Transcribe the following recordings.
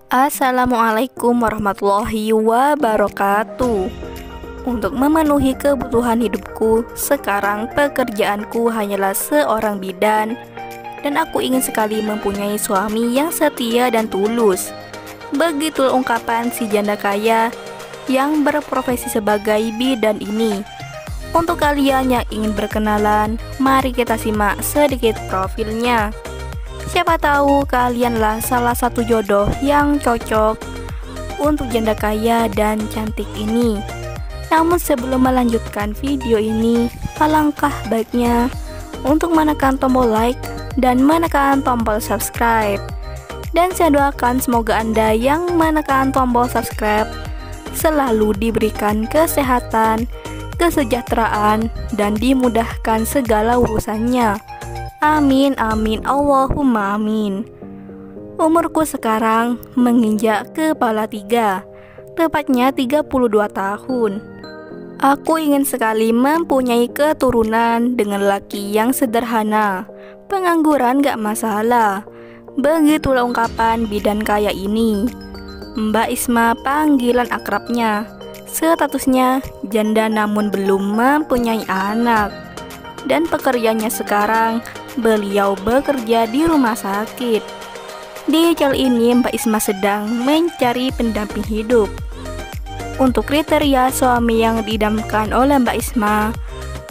Assalamualaikum warahmatullahi wabarakatuh. Untuk memenuhi kebutuhan hidupku, sekarang pekerjaanku hanyalah seorang bidan, dan aku ingin sekali mempunyai suami yang setia dan tulus. Begitu ungkapan si janda kaya yang berprofesi sebagai bidan ini. Untuk kalian yang ingin berkenalan, mari kita simak sedikit profilnya. Siapa tahu kalianlah salah satu jodoh yang cocok untuk janda kaya dan cantik ini. Namun sebelum melanjutkan video ini, alangkah baiknya untuk menekan tombol like dan menekan tombol subscribe. Dan saya doakan semoga Anda yang menekan tombol subscribe selalu diberikan kesehatan, kesejahteraan, dan dimudahkan segala urusannya. Amin, amin, Allahumma amin. Umurku sekarang menginjak kepala 3, tepatnya 32 tahun. Aku ingin sekali mempunyai keturunan dengan laki yang sederhana. Pengangguran gak masalah. Begitulah ungkapan bidan kaya ini. Mbak Isma panggilan akrabnya. Statusnya janda namun belum mempunyai anak. Dan pekerjaannya sekarang, beliau bekerja di rumah sakit. Di channel ini Mbak Isma sedang mencari pendamping hidup. Untuk kriteria suami yang diidamkan oleh Mbak Isma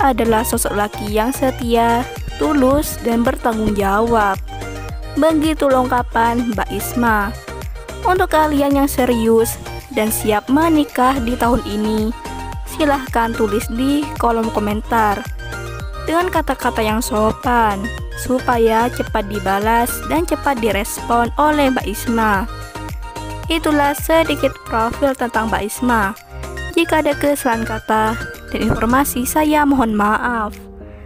adalah sosok laki yang setia, tulus, dan bertanggung jawab. Begitu ungkapan Mbak Isma. Untuk kalian yang serius dan siap menikah di tahun ini, silahkan tulis di kolom komentar dengan kata-kata yang sopan supaya cepat dibalas dan cepat direspon oleh Mbak Isma. Itulah sedikit profil tentang Mbak Isma. Jika ada kesalahan kata dan informasi, saya mohon maaf.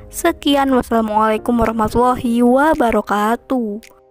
Sekian, wassalamualaikum warahmatullahi wabarakatuh.